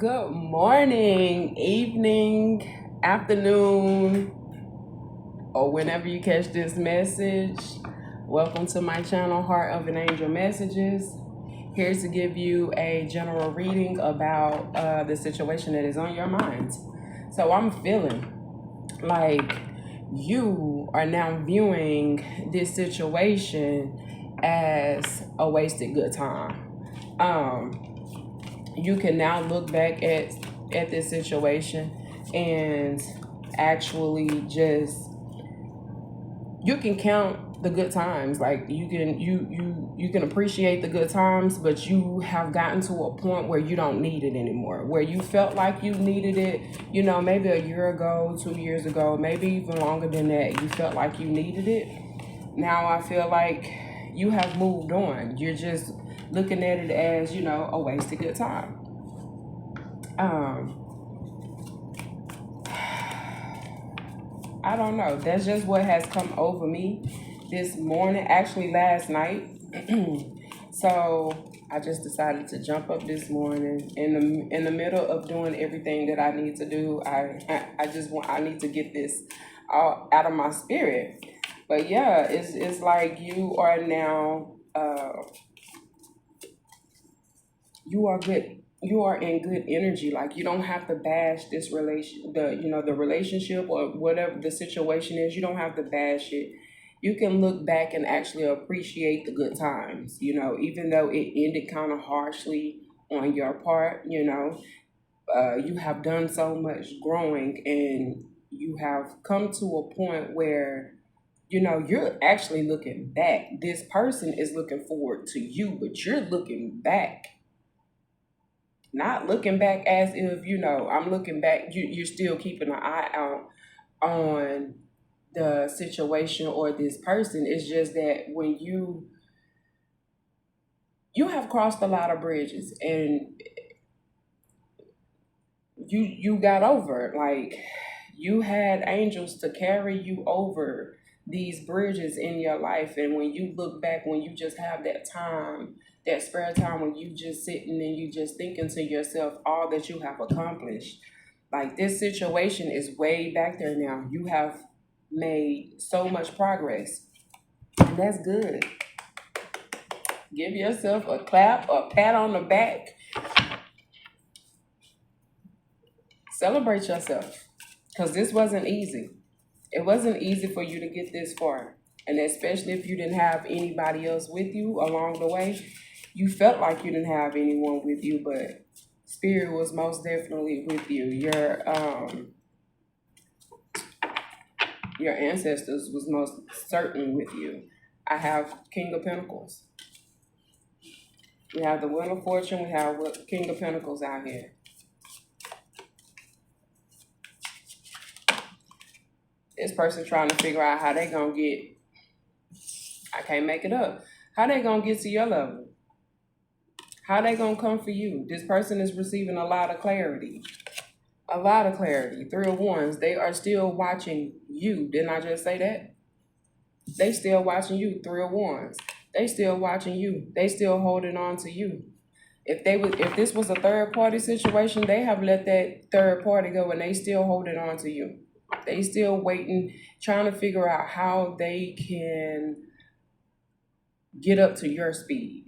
Good morning, evening, afternoon, or whenever you catch this message. Welcome to my channel, Heart of an Angel Messages. Here to give you a general reading about the situation that is on your mind. So I'm feeling like you are now viewing this situation as a wasted good time. You can now look back at this situation and actually just you can count the good times. Like you can appreciate the good times, but you have gotten to a point where you don't need it anymore, where you felt like you needed it, maybe a year ago, 2 years ago, maybe even longer than that. You felt like you needed it. Now I feel like you have moved on. You're just looking at it as, a wasted good time. I don't know. That's just what has come over me this morning, actually last night. So I just decided to jump up this morning in the middle of doing everything that I need to do. I need to get this out of my spirit. But yeah, it's like you are now you are good. You are in good energy. Like, you don't have to bash this the relationship or whatever the situation is. You don't have to bash it. You can look back and actually appreciate the good times, even though it ended kind of harshly on your part. You have done so much growing, and you have come to a point where you're actually looking back. This person is looking forward to you, but you're looking back. Not looking back as if, I'm looking back, you're still keeping an eye out on the situation or this person. It's just that when you have crossed a lot of bridges and you got over it. Like, you had angels to carry you over these bridges in your life. And when you look back, when you just have that time, that spare time, when you just sitting and you just thinking to yourself all that you have accomplished, like, this situation is way back there now. You have made so much progress, and that's good. Give yourself a clap, a pat on the back. Celebrate yourself, because this wasn't easy. It wasn't easy for you to get this far. And especially if you didn't have anybody else with you along the way. You felt like you didn't have anyone with you, but Spirit was most definitely with you. Your ancestors was most certainly with you. I have King of Pentacles. We have the Wheel of Fortune. We have King of Pentacles out here. This person trying to figure out how they gonna get, I can't make it up, how they gonna get to your level. How they gonna come for you? This person is receiving a lot of clarity. A lot of clarity. 3 of Wands. They are still watching you. Didn't I just say that? They still watching you. 3 of Wands. They still watching you. They still holding on to you. If this was a third party situation, they have let that third party go, and they still holding on to you. They still waiting, trying to figure out how they can get up to your speed.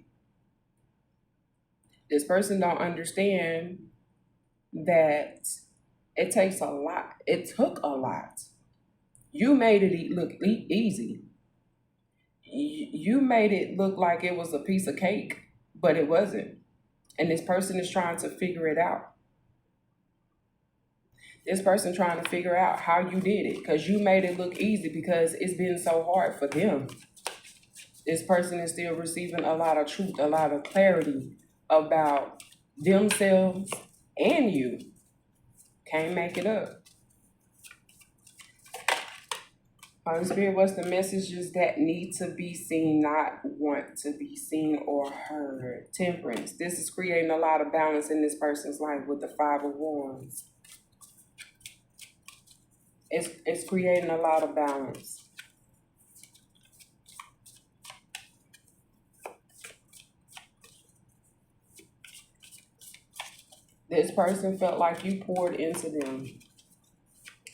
This person don't understand that it takes a lot. It took a lot. You made it look easy. You made it look like it was a piece of cake, but it wasn't. And this person is trying to figure it out. This person trying to figure out how you did it, because you made it look easy because it's been so hard for them. This person is still receiving a lot of truth, a lot of clarity about themselves and you. Can't make it up. Holy Spirit, what's the messages that need to be seen, not want to be seen or heard? Temperance. This is creating a lot of balance in this person's life with the 5 of Wands. It's creating a lot of balance. This person felt like you poured into them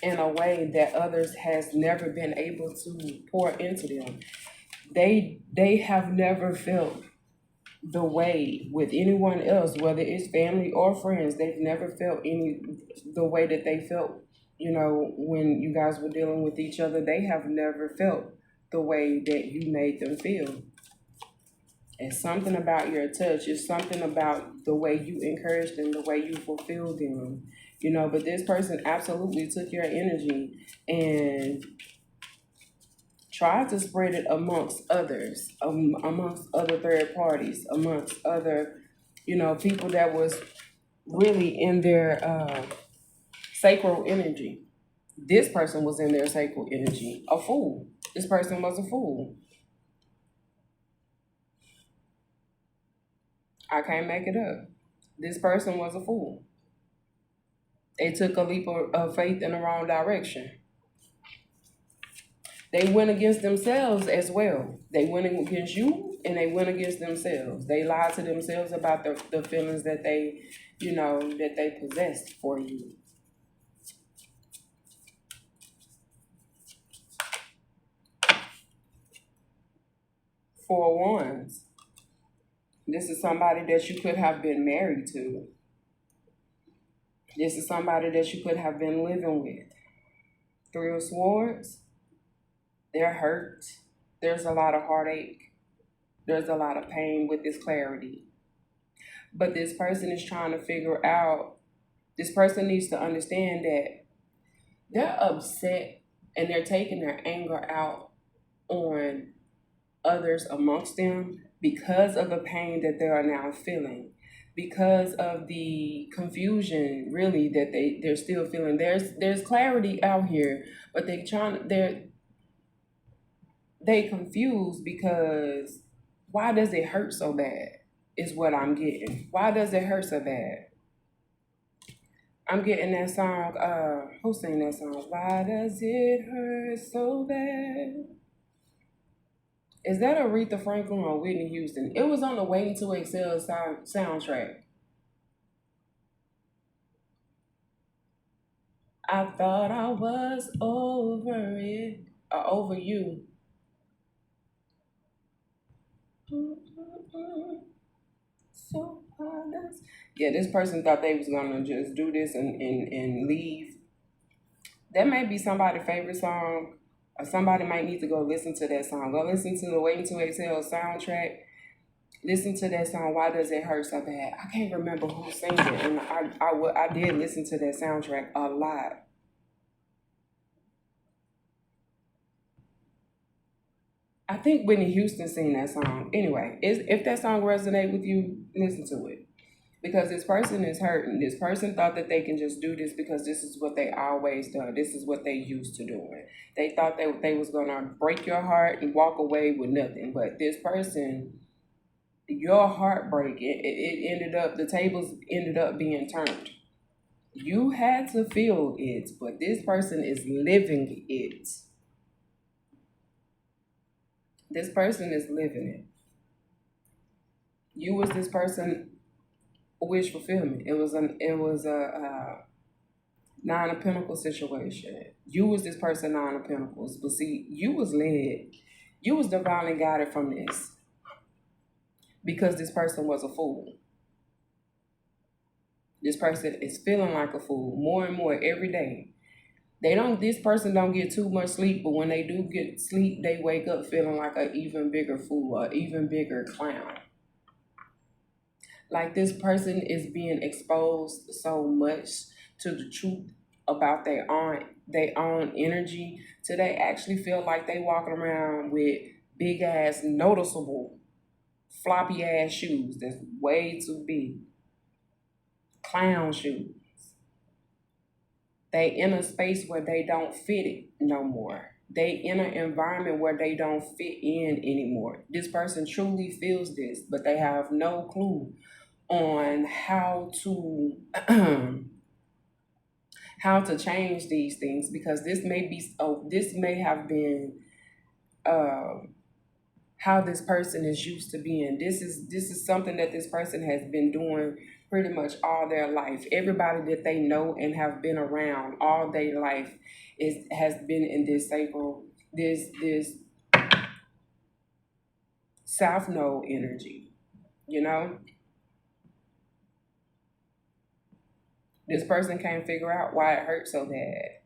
in a way that others has never been able to pour into them. They have never felt the way with anyone else, whether it's family or friends. They've never felt any the way that they felt, when you guys were dealing with each other. They have never felt the way that you made them feel. It's something about your touch. It's something about the way you encouraged them, the way you fulfilled them. But this person absolutely took your energy and tried to spread it amongst others, amongst other third parties, amongst other, people that was really in their sacral energy. This person was in their sacral energy. A fool. This person was a fool. I can't make it up. This person was a fool. They took a leap of faith in the wrong direction. They went against themselves as well. They went against you and they went against themselves. They lied to themselves about the feelings that they possessed for you. For ones, this is somebody that you could have been married to. This is somebody that you could have been living with. Three of Swords, they're hurt. There's a lot of heartache. There's a lot of pain with this clarity. But this person is trying to figure out, this person needs to understand that they're upset and they're taking their anger out on others amongst them because of the pain that they are now feeling, because of the confusion really that they're still feeling. There's clarity out here, but they confused because why does it hurt so bad is what I'm getting. Why does it hurt so bad? I'm getting that song, who sang that song? Why does it hurt so bad? Is that Aretha Franklin or Whitney Houston? It was on the Waiting to Exhale soundtrack. I thought I was over it, or over you. So honest. Yeah, this person thought they was gonna just do this and leave. That may be somebody's favorite song, or somebody might need to go listen to that song. Go listen to the Waiting to Exhale soundtrack. Listen to that song. Why does it hurt so bad? I can't remember who sang it, and I did listen to that soundtrack a lot. I think Whitney Houston sang that song. Anyway, if that song resonate with you, listen to it. Because this person is hurting. This person thought that they can just do this because this is what they always done. This is what they used to doing. They thought they was gonna break your heart and walk away with nothing. But this person, your heartbreak, it ended up, the tables ended up being turned. You had to feel it, but this person is living it. This person is living it. You was this person wish fulfillment. It was a Nine of Pentacles situation. You was this person Nine of Pentacles, but see, you was led. You was divinely guided from this because this person was a fool. This person is feeling like a fool more and more every day. This person don't get too much sleep, but when they do get sleep, they wake up feeling like an even bigger fool, or even bigger clown. Like this person is being exposed so much to the truth about their own energy, till they actually feel like they walking around with big ass noticeable floppy ass shoes that's way too big. Clown shoes. They in a space where they don't fit it no more. They in an environment where they don't fit in anymore. This person truly feels this, but they have no clue on how to how to change these things, because this may have been uh, how this person is used to being. This is something that this person has been doing pretty much all their life. Everybody that they know and have been around all their life has been in this cycle, this South Node energy. You know, this person can't figure out why it hurts so bad.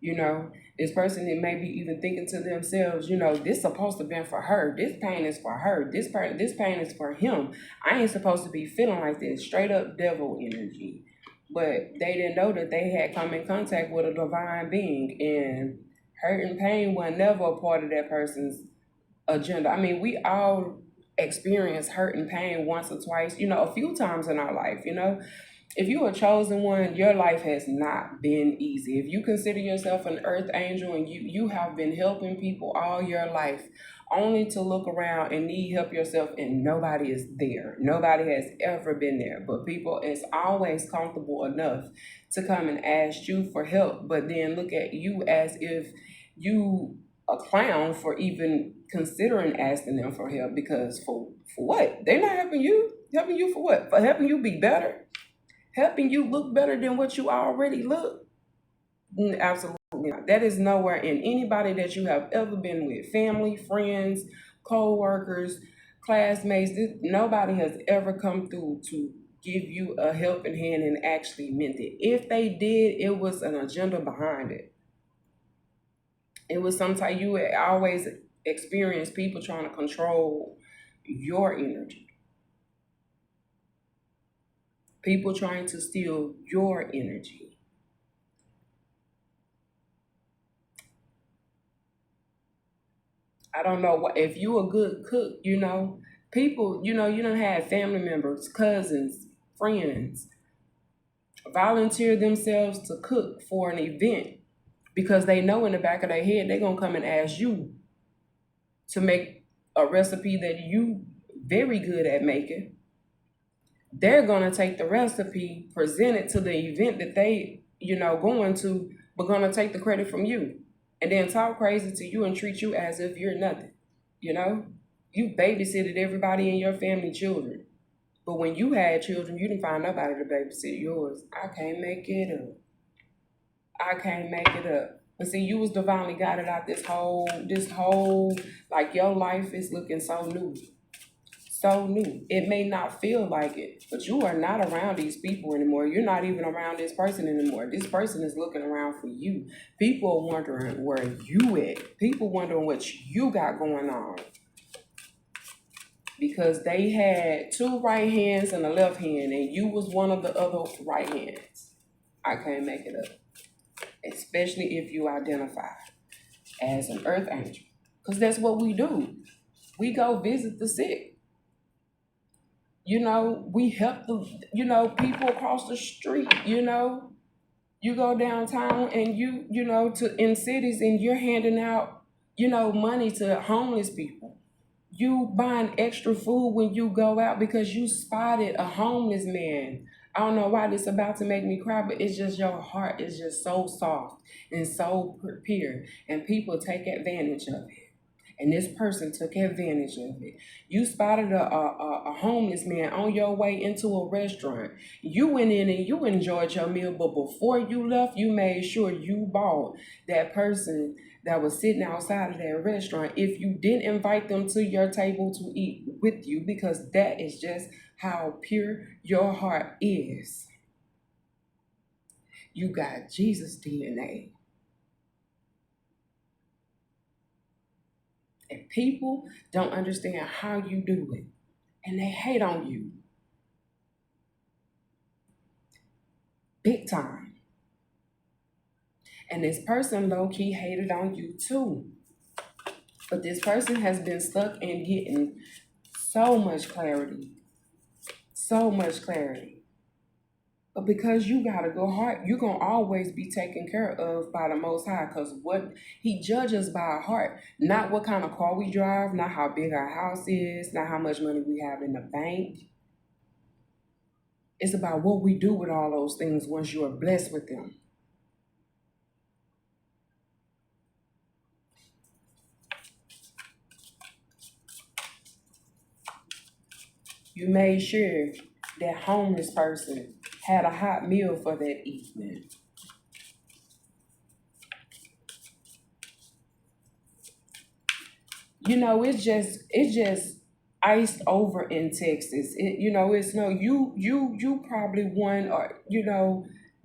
You know, this person that may be even thinking to themselves, this supposed to been for her. This pain is for her. This pain is for him. I ain't supposed to be feeling like this. Straight up devil energy. But they didn't know that they had come in contact with a divine being, and hurt and pain was never a part of that person's agenda. I mean, we all experience hurt and pain once or twice, a few times in our life. If you are a chosen one, your life has not been easy. If you consider yourself an earth angel and you have been helping people all your life, only to look around and need help yourself and nobody is there. Nobody has ever been there. But people is always comfortable enough to come and ask you for help, but then look at you as if you a clown for even considering asking them for help, because for what? They're not helping you. Helping you for what? For helping you be better? Helping you look better than what you already look? Absolutely not. That is nowhere in anybody that you have ever been with. Family, friends, co-workers, classmates. Nobody has ever come through to give you a helping hand and actually meant it. If they did, it was an agenda behind it. It was some type. You would always experience people trying to control your energy. People trying to steal your energy. I don't know what if you a good cook, people, you don't have family members, cousins, friends volunteer themselves to cook for an event because they know in the back of their head they're gonna come and ask you to make a recipe that you very good at making. They're gonna take the recipe, present it to the event that they, going to, but gonna take the credit from you. And then talk crazy to you and treat you as if you're nothing. You know? You babysitted everybody in your family children. But when you had children, you didn't find nobody to babysit yours. I can't make it up. I can't make it up. But see, you was divinely guided out this whole, like your life is looking so new. So new. It may not feel like it, but you are not around these people anymore. You're not even around this person anymore. This person is looking around for you. People are wondering where you at. People wondering what you got going on. Because they had two right hands and a left hand, and you was one of the other right hands. I can't make it up. Especially if you identify as an earth angel. Because that's what we do. We go visit the sick. We help people across the street. You go downtown and to in cities and you're handing out, money to homeless people. You buying extra food when you go out because you spotted a homeless man. I don't know why this is about to make me cry, but it's just your heart is just so soft and so pure, and people take advantage of it. And this person took advantage of it. You spotted a homeless man on your way into a restaurant. You went in and you enjoyed your meal, but before you left, you made sure you bought that person that was sitting outside of that restaurant, if you didn't invite them to your table to eat with you, because that is just how pure your heart is. You got Jesus DNA. And people don't understand how you do it. And they hate on you. Big time. And this person low-key hated on you too. But this person has been stuck in getting so much clarity. So much clarity. But because you got a good heart, you're going to always be taken care of by the Most High. Because what He judges by our heart, not what kind of car we drive, not how big our house is, not how much money we have in the bank. It's about what we do with all those things once you are blessed with them. You made sure that homeless person had a hot meal for that evening. It's just iced over in Texas. It's no you probably one or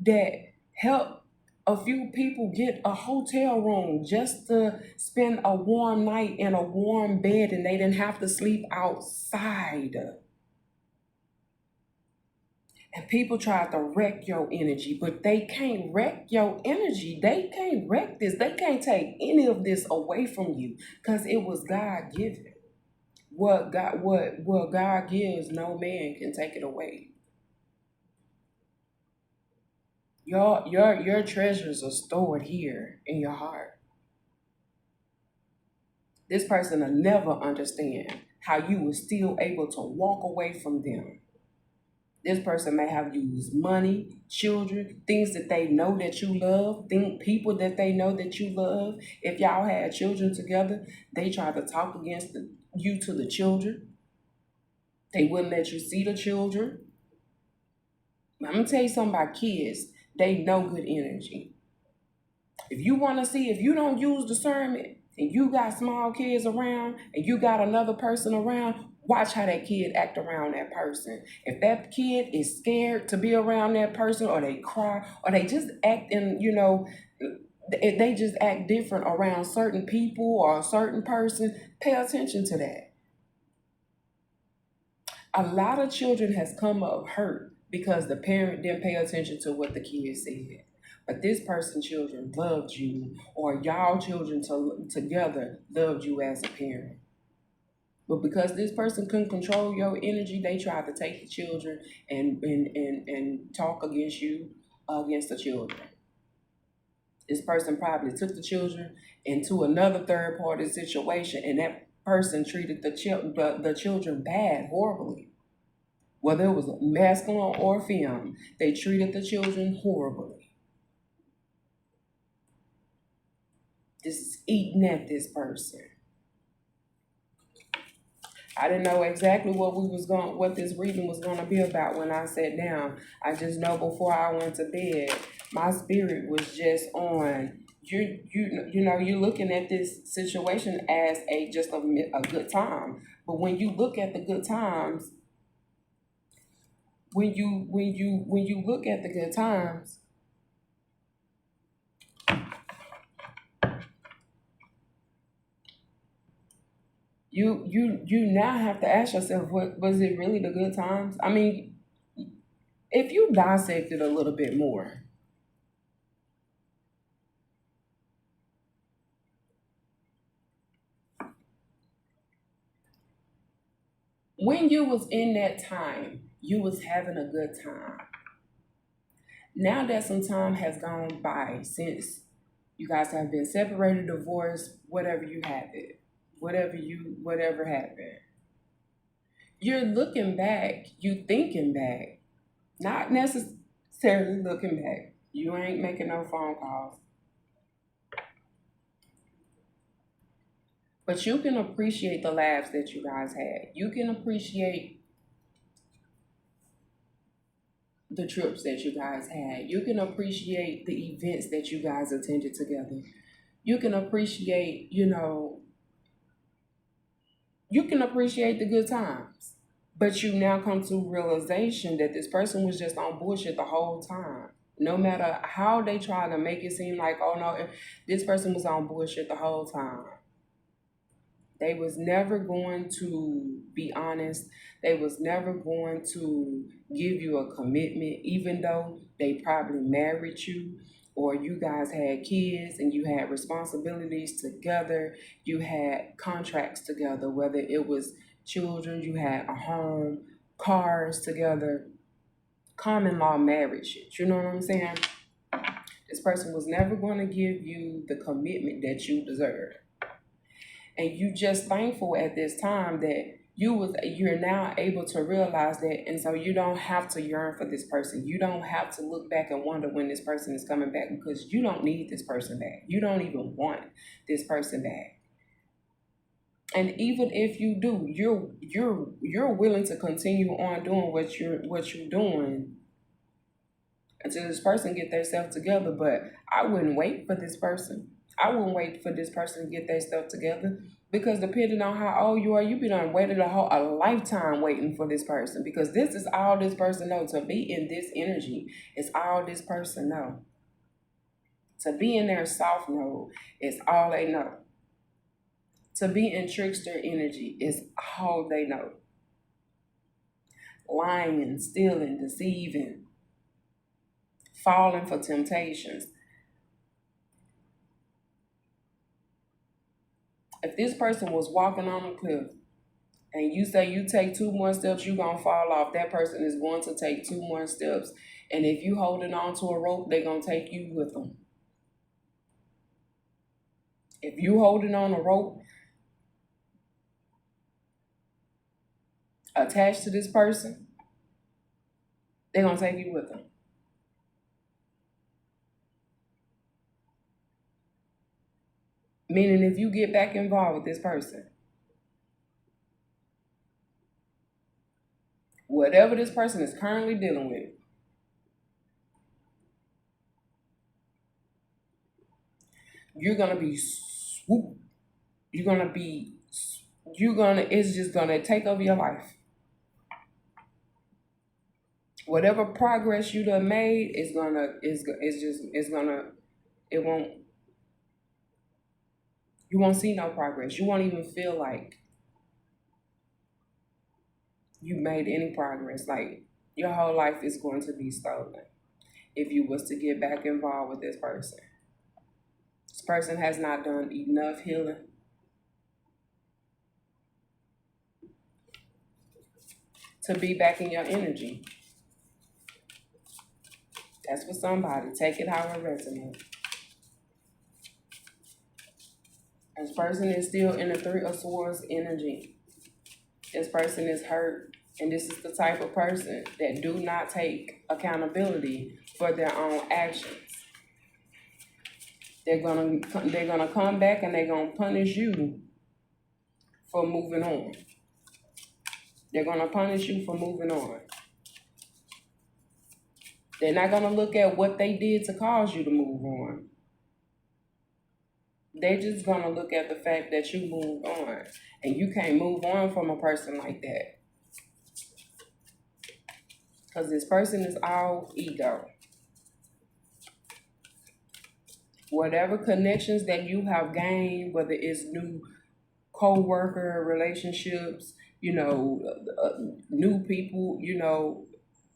that helped a few people get a hotel room just to spend a warm night in a warm bed and they didn't have to sleep outside. And people try to wreck your energy, but they can't wreck your energy. They can't wreck this. They can't take any of this away from you because it was God given. What God gives, no man can take it away. Your treasures are stored here in your heart. This person will never understand how you were still able to walk away from them. This person may have used money, children, things that they know that you love, people that they know that you love. If y'all had children together, they try to talk against you to the children. They wouldn't let you see the children. I'm gonna tell you something about kids. They know good energy. If you want to see, if you don't use discernment and you got small kids around and you got another person around, watch how that kid act around that person. If that kid is scared to be around that person, or they cry, or they just act if they just act different around certain people or a certain person, pay attention to that. A lot of children has come up hurt because the parent didn't pay attention to what the kid said. But this person's children loved you, or y'all children together loved you as a parent. But because this person couldn't control your energy, they tried to take the children and talk against you, against the children. This person probably took the children into another third party situation, and that person treated the children bad, horribly. Whether it was masculine or female, they treated the children horribly. This is eating at this person. I didn't know exactly what this reading was going to be about when I sat down. I just know before I went to bed, my spirit was just on. You're looking at this situation as a good time. But when you look at the good times, when you look at the good times, you now have to ask yourself, what was it really the good times? I mean, if you dissect it a little bit more, when you was in that time, you was having a good time. Now that some time has gone by since you guys have been separated, divorced, whatever you have it, whatever happened, you're looking back, you thinking back, not necessarily looking back. You ain't making no phone calls. But you can appreciate the laughs that you guys had. You can appreciate the trips that you guys had. You can appreciate the events that you guys attended together. You can appreciate, you can appreciate the good times. But you now come to realization that this person was just on bullshit the whole time. No matter how they try to make it seem like, oh no, this person was on bullshit the whole time. They was never going to be honest. They was never going to give you a commitment, even though they probably married you, or you guys had kids and you had responsibilities together. You had contracts together, whether it was children, you had a home, cars together, common law marriage shit. You know what I'm saying? This person was never going to give you the commitment that you deserve. And you just thankful at this time that you're now able to realize that, and so you don't have to yearn for this person. You don't have to look back and wonder when this person is coming back, because you don't need this person back. You don't even want this person back. And even if you do, you're willing to continue on doing what you're doing until this person get themselves together. But I wouldn't wait for this person. I wouldn't wait for this person to get their stuff together, because depending on how old you are, you be done waited a lifetime waiting for this person, because this is all this person know. To be in this energy is all this person know. To be in their soft mode is all they know. To be in trickster energy is all they know. Lying, stealing, deceiving, falling for temptations. If this person was walking on a cliff and you say you take two more steps, you're going to fall off, that person is going to take two more steps. And if you holding on to a rope, they're going to take you with them. If you holding on a rope attached to this person, they're going to take you with them. Meaning if you get back involved with this person, whatever this person is currently dealing with, you're going to be swoop. You're going to be, it's just going to take over your life. Whatever progress you done made it won't, you won't see no progress. You won't even feel like you made any progress. Like your whole life is going to be stolen if you was to get back involved with this person. This person has not done enough healing to be back in your energy. That's for somebody. Take it how it resonates. This person is still in the Three of Swords energy. This person is hurt. And this is the type of person that do not take accountability for their own actions. They're gonna come back and they're gonna punish you for moving on. They're gonna punish you for moving on. They're not gonna look at what they did to cause you to move on. They're just gonna look at the fact that you moved on. And you can't move on from a person like that. Because this person is all ego. Whatever connections that you have gained, whether it's new co-worker relationships, new people,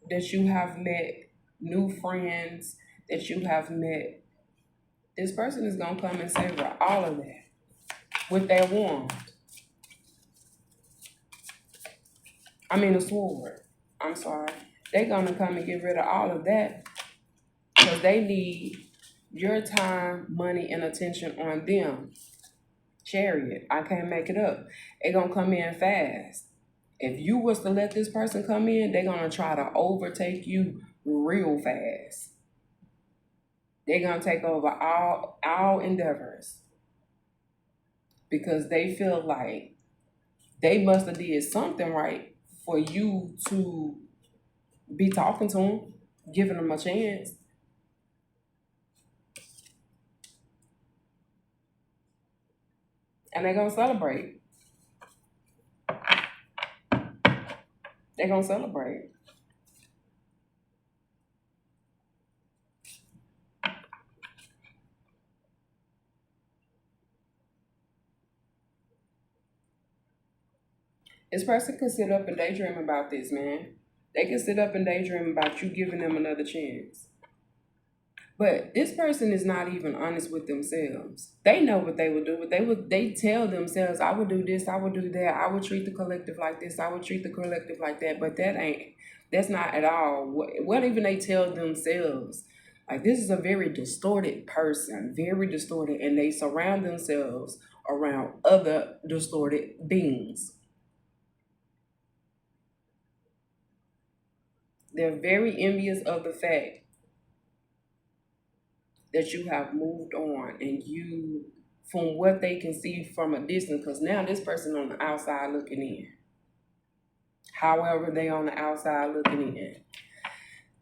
that you have met, new friends that you have met, this person is going to come and savor all of that with their wand. A sword. I'm sorry. They're going to come and get rid of all of that because they need your time, money, and attention on them. Chariot. I can't make it up. They're going to come in fast. If you was to let this person come in, they're going to try to overtake you real fast. They're going to take over all endeavors because they feel like they must have did something right for you to be talking to them, giving them a chance. And they're going to celebrate. They're going to celebrate. This person could sit up and daydream about this, man. They can sit up and daydream about you giving them another chance. But this person is not even honest with themselves. They know what they would do. They tell themselves, I would do this, I would do that, I would treat the collective like this, I would treat the collective like that. But that's not at all what even they tell themselves. Like, this is a very distorted person, very distorted, and they surround themselves around other distorted beings. They're very envious of the fact that you have moved on and you from what they can see from a distance, because now this person on the outside looking in. However, they on the outside looking in.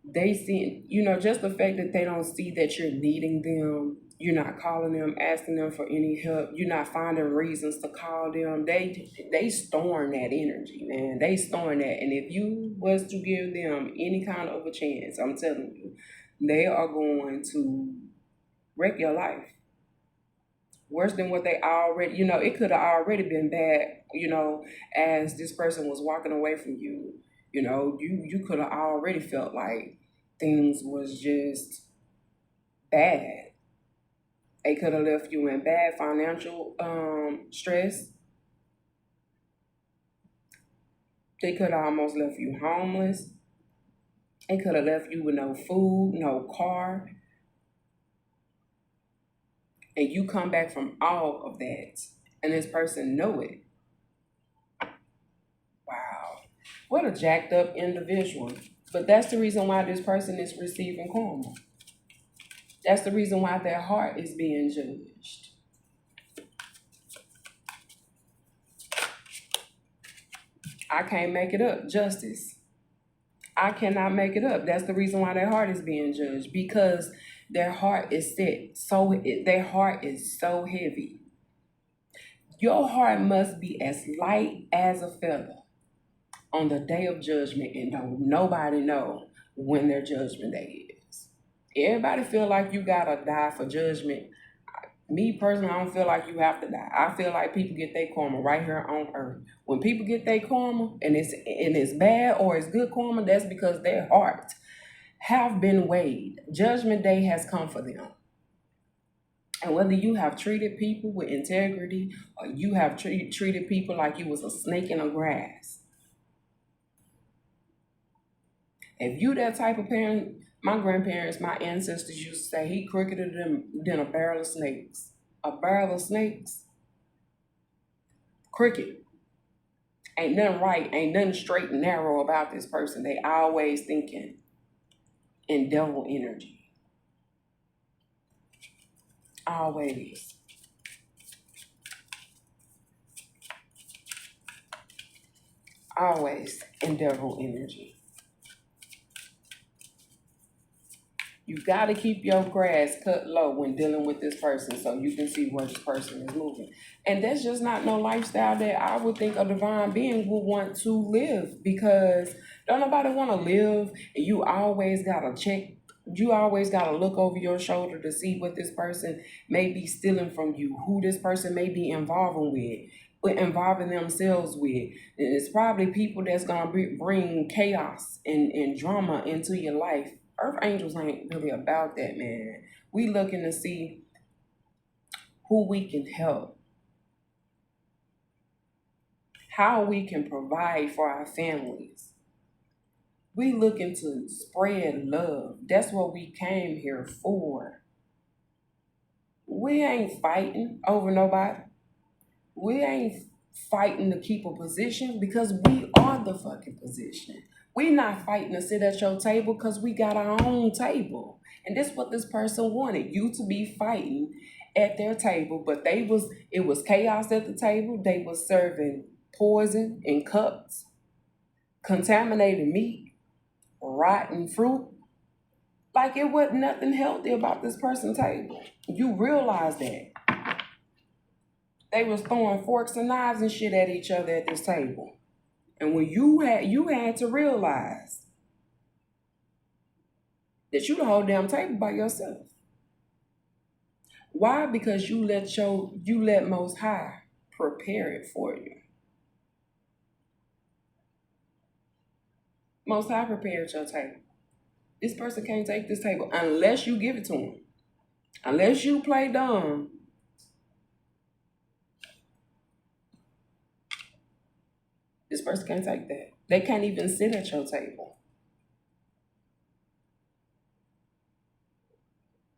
They see, just the fact that they don't see that you're needing them, you're not calling them, asking them for any help, you're not finding reasons to call them. They storing that energy, man. They storing that. And if you was to give them any kind of a chance, I'm telling you, they are going to wreck your life. Worse than what they already, it could have already been bad, as this person was walking away from you. You could have already felt like things was just bad. They could have left you in bad financial stress. They could have almost left you homeless. They could have left you with no food, no car. And you come back from all of that. And this person know it. Wow. What a jacked up individual. But that's the reason why this person is receiving karma. That's the reason why their heart is being judged. I can't make it up. Justice. I cannot make it up. That's the reason why their heart is being judged, because their heart is set. Their heart is so heavy. Your heart must be as light as a feather on the day of judgment, and don't nobody know when their judgment day is. Everybody feel like you gotta die for judgment. Me personally, I don't feel like you have to die. I feel like people get their karma right here on earth. When people get their karma and it's bad or it's good karma, that's because their hearts have been weighed. Judgment day has come for them. And whether you have treated people with integrity or you have treated people like you was a snake in the grass, if you that type of parent, my grandparents, my ancestors used to say he crookeded than a barrel of snakes. A barrel of snakes? Crooked. Ain't nothing right, ain't nothing straight and narrow about this person. They always thinking in devil energy. Always. Always in devil energy. You got to keep your grass cut low when dealing with this person so you can see where this person is moving. And that's just not no lifestyle that I would think a divine being would want to live, because don't nobody want to live and you always got to check. You always got to look over your shoulder to see what this person may be stealing from you, who this person may be involving themselves with. And it's probably people that's going to bring chaos and drama into your life. Earth angels ain't really about that, man. We looking to see who we can help, how we can provide for our families. We looking to spread love. That's what we came here for. We ain't fighting over nobody. We ain't fighting to keep a position, because we are the fucking position. We not fighting to sit at your table because we got our own table. And this is what this person wanted, you to be fighting at their table, but it was chaos at the table. They was serving poison in cups, contaminated meat, rotten fruit. Like it wasn't nothing healthy about this person's table. You realize that. They was throwing forks and knives and shit at each other at this table. And when you had to realize that you the whole damn table by yourself. Why? Because you let Most High prepare it for you. Most High prepared your table. This person can't take this table unless you give it to him. Unless you play dumb. This person can't take that. They can't even sit at your table.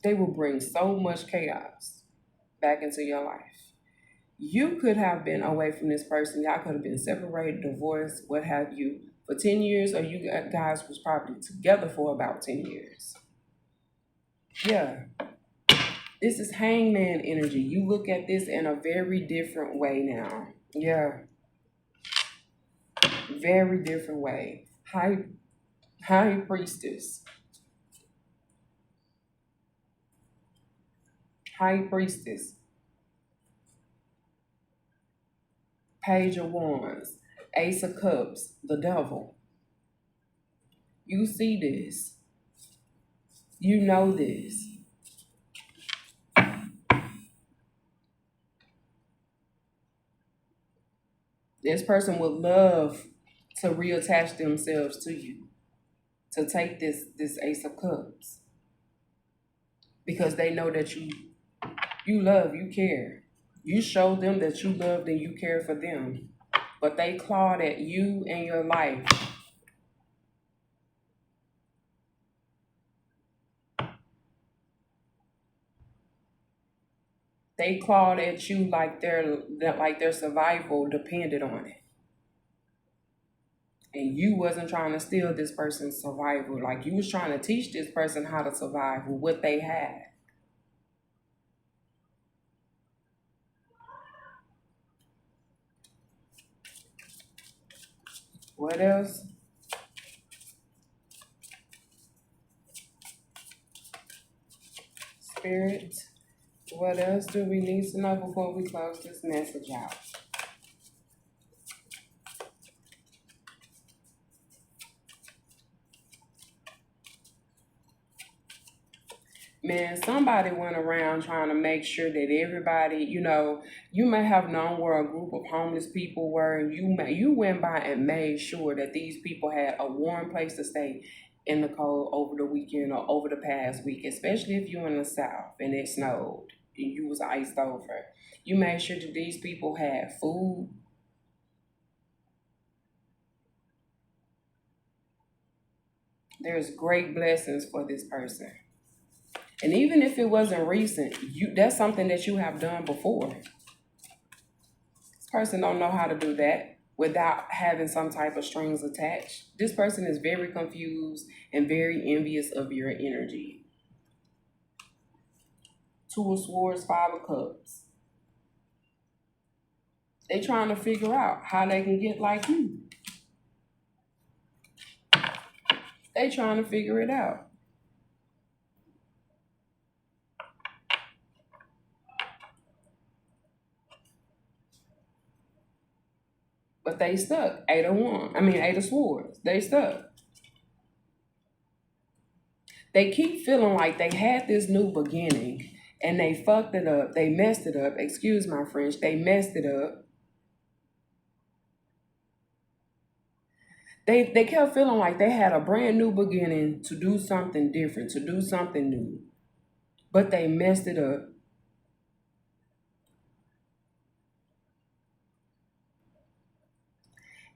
They will bring so much chaos back into your life. You could have been away from this person. Y'all could have been separated, divorced, what have you, for 10 years, or you guys was probably together for about 10 years. Yeah. This is hangman energy. You look at this in a very different way now. Yeah, very different way. High priestess. High priestess. Page of Wands. Ace of Cups. The devil. You see this. You know this. This person would love to reattach themselves to you, to take this Ace of Cups, because they know that you love, you care. You show them that you love and you care for them. But they clawed at you and your life. They clawed at you like their survival depended on it. And you wasn't trying to steal this person's survival. Like you was trying to teach this person how to survive with what they had. What else? Spirit. What else do we need to know before we close this message out? Man, somebody went around trying to make sure that everybody, you may have known where a group of homeless people were, and you went by and made sure that these people had a warm place to stay in the cold over the weekend or over the past week, especially if you're in the South and it snowed and you was iced over. You made sure that these people had food. There's great blessings for this person. And even if it wasn't recent, that's something that you have done before. This person don't know how to do that without having some type of strings attached. This person is very confused and very envious of your energy. Two of Swords, Five of Cups. They trying to figure out how they can get like you. They trying to figure it out. But they stuck. Eight of Swords. They stuck. They keep feeling like they had this new beginning and they fucked it up. They messed it up. Excuse my French. They messed it up. They kept feeling like they had a brand new beginning to do something different, to do something new. But they messed it up.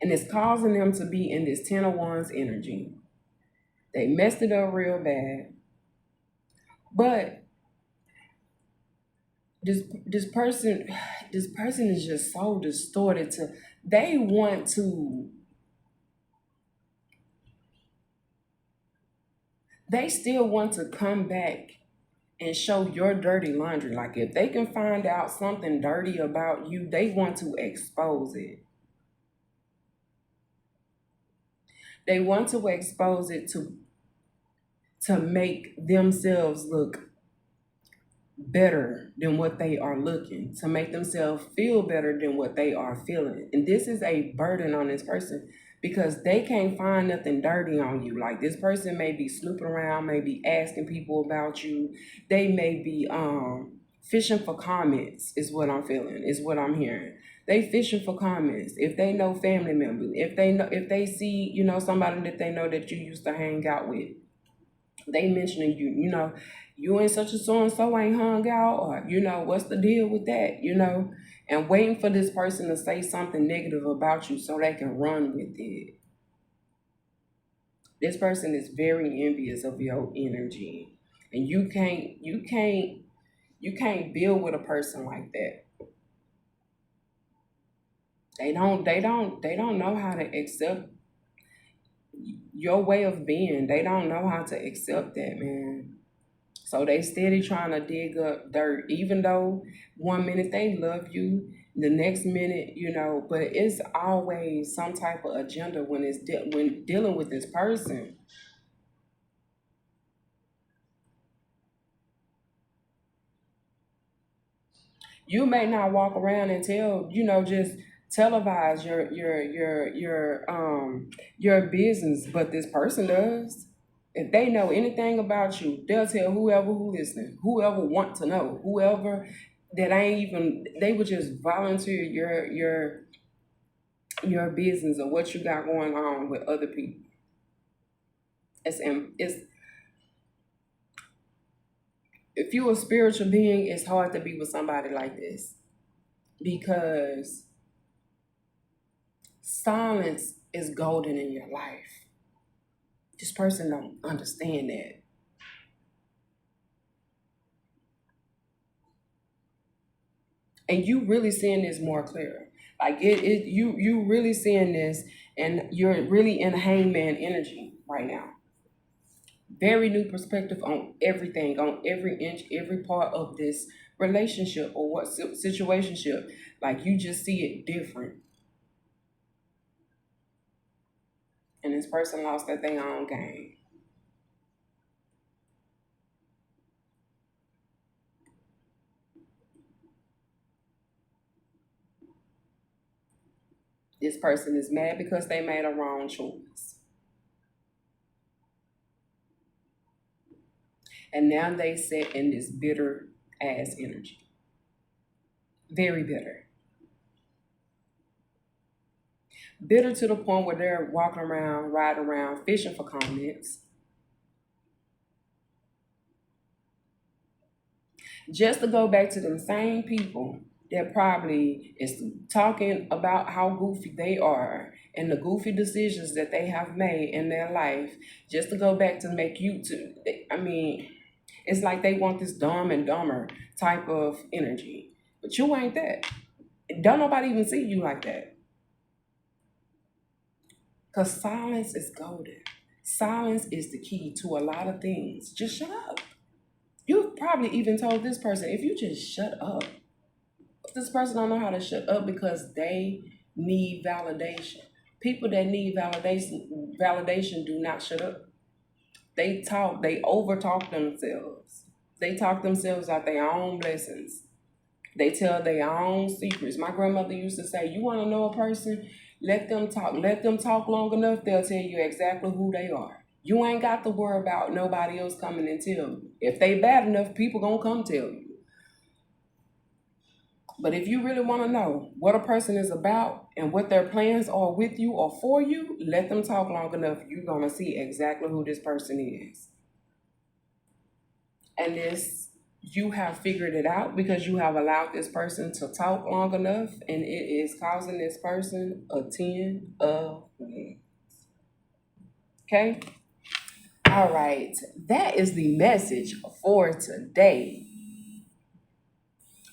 And it's causing them to be in this Ten of Wands energy. They messed it up real bad. But this person is just so distorted to they want to they still want to come back and show your dirty laundry. Like if they can find out something dirty about you, they want to expose it. They want to expose it to make themselves look better than what they are looking, to make themselves feel better than what they are feeling. And this is a burden on this person because they can't find nothing dirty on you. Like this person may be snooping around, may be asking people about you. They may be fishing for comments is what I'm feeling, is what I'm hearing. They fishing for comments. If they know family members, if they see, somebody that they know that you used to hang out with, they mentioning you and such and so ain't hung out, or what's the deal with that, and waiting for this person to say something negative about you so they can run with it. This person is very envious of your energy, and you can't build with a person like that. They don't know how to accept your way of being. They don't know how to accept that, man. So they steady trying to dig up dirt, even though 1 minute they love you, the next minute, but it's always some type of agenda when when dealing with this person. You may not walk around and just televise your business, but this person does. If they know anything about you, they'll tell whoever who listening, whoever want to know, whoever that ain't even they would just volunteer your business or what you got going on with other people. It's if you're a spiritual being, it's hard to be with somebody like this because silence is golden in your life. This person don't understand that. And you really seeing this more clear. Like you really seeing this and you're really in hangman energy right now. Very new perspective on everything, on every inch, every part of this relationship or what situationship. Like you just see it different. And this person lost that thing on game. This person is mad because they made a wrong choice. And now they sit in this bitter ass energy. Very bitter. Bitter to the point where they're walking around, riding around, fishing for comments. Just to go back to them same people that probably is talking about how goofy they are and the goofy decisions that they have made in their life, just to go back to make you to, I mean, it's like they want this dumb and dumber type of energy. But you ain't that. Don't nobody even see you like that. Because silence is golden. Silence is the key to a lot of things. Just shut up. You've probably even told this person, if you just shut up, this person don't know how to shut up because they need validation. People that need validation do not shut up. They talk, they overtalk themselves. They talk themselves out their own blessings. They tell their own secrets. My grandmother used to say, you want to know a person? Let them talk. Let them talk long enough, they'll tell you exactly who they are. You ain't got to worry about nobody else coming and tell you. If they bad enough, people gonna come tell you. But if you really want to know what a person is about and what their plans are with you or for you, let them talk long enough. You're going to see exactly who this person is. And this, you have figured it out because you have allowed this person to talk long enough and it is causing this person a 10 of wins. Okay? All right. That is the message for today,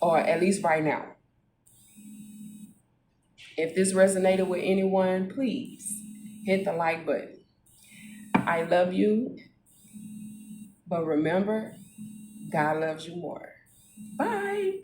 or at least right now. If this resonated with anyone, please hit the like button. I love you, but remember, God loves you more. Bye.